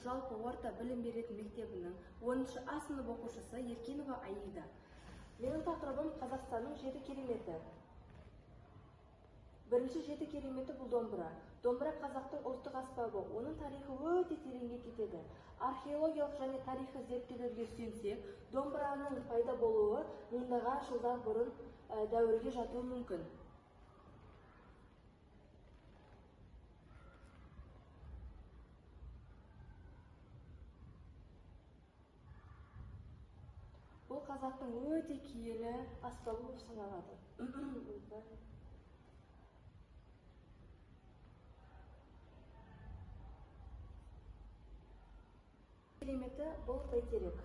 жалпы орта білім беретін мектебінің 10-шы А сынып оқушысы Еркенова Аида. Менің тақырыбым Қазақстанның 7 кереметі. Бірінші 7 кереметі бұл домбыра. Домбыра қазақтың ұлттық аспабы. Оның тарихы өте тереңге кетеді. Археологиялық және тарихи зерттеулерге сүйенсек, домбыраның пайда болуы мыңдаған жылдар бұрын дәуірге жатуы мүмкін. Бұл қазақтың өте киелі аспабы болып саналады. Кереметі бұл бәйтерек.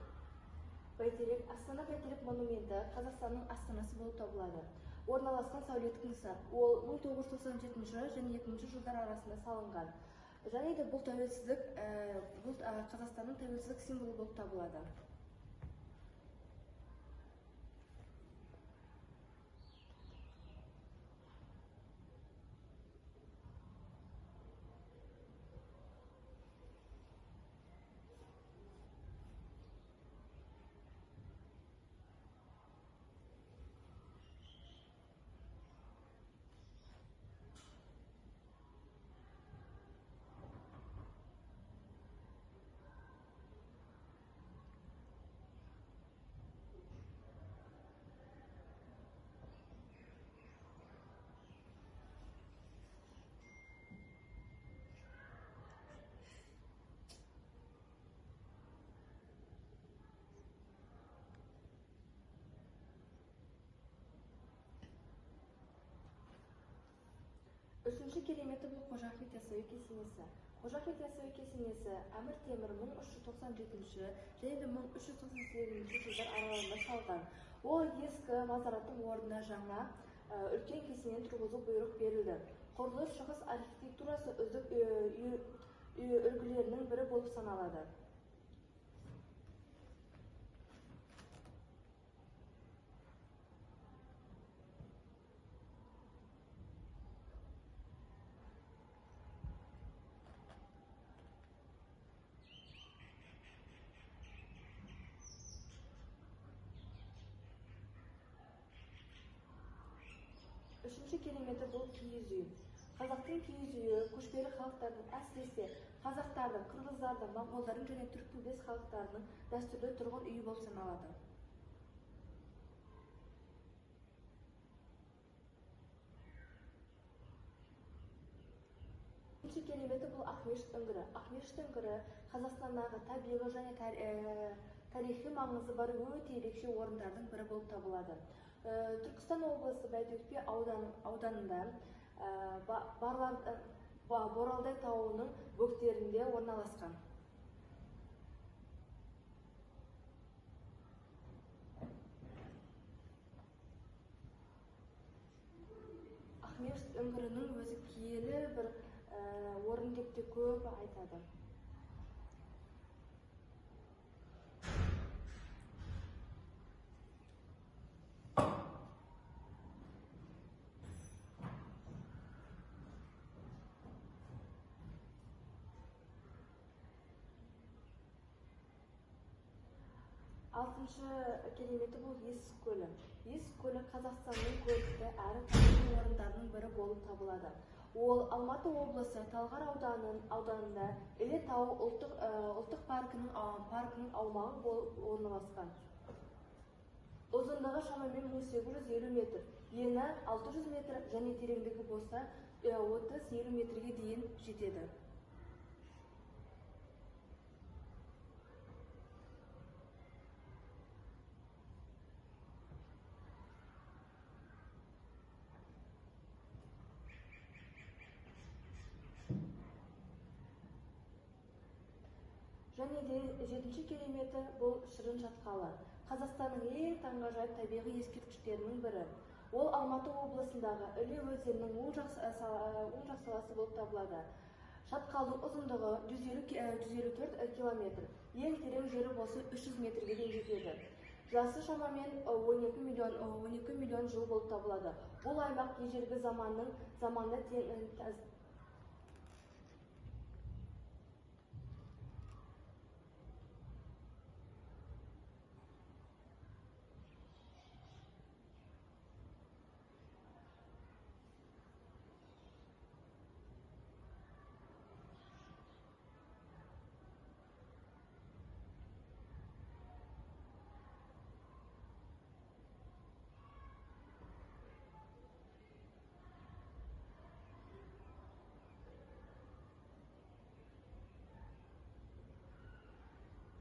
Астана бәйтерек монументі Қазақстанның астанасы болып табылады. Орналасқан сәулеттік нысан. Ол 1997 және 2000 жылдар арасында салынған. Және де бұл Қазақстанның тәуелсіздік символы болып табылады. Үшінші кереметі бұл Қожа Ахмет Яссауи кесенесі. Қожа Ахмет Яссауи кесенесі Әмір Темір 1397 және 1398 жылдар аралығында салған. Ол ескі мазараттың орнына жаңа үлкен кесенені тұрғызу бұйрық берілді. Құрылыс шығыс архитектурасы үздік үлгілерінің бірі болып саналады. Үшінші кереметі бұл киіз үй. Қазақтың киіз үйі көшпелі халықтардың, әсіресе қазақтардың, қырғыздардың, моңғолдардың және түркітілдес халықтарының дәстүрлі тұрғын үйі болып саналады. Үшінші кереметі бұл Ақмешіт үңгірі. Ақмешіт үңгірі Қазақстандағы табиғи және тарихи маңызы бар өте ерекше орындардың бірі болып табылады. Түркістан облысы Бәйдібек ауданында Боралдай тауының бөктерінде орналасқан. Ақмешіт үңгірінің өзі киелі бір орын деп те көп айтады. Алтыншы кереметі бұл Есік көлі. Есік көлі Қазақстанның көрікті әрі тарихи орындарының бірі болып табылады. Ол Алматы облысы Талғар ауданында Іле тауы ұлттық паркінің аумағы болып орналасқан. Ұзындығы шамамен 1850 метр, ені 600 метр және тереңдігі болса 30-50 метрге дейін жетеді. Және де жетінші кереметі бұл Шырын шатқалы. Қазақстанның ең таңғажайып табиғи ескерткіштерінің бірі. Ол Алматы облысындағы Іле өзенінің оң жақ саласы болып табылады. Шатқалдың ұзындығы 154 километр. Ең терең жері болса 300 метрге дейін жетеді. Жасы шамамен 12 миллион жыл болып табылады. Бұл аймақ ежелгі заманда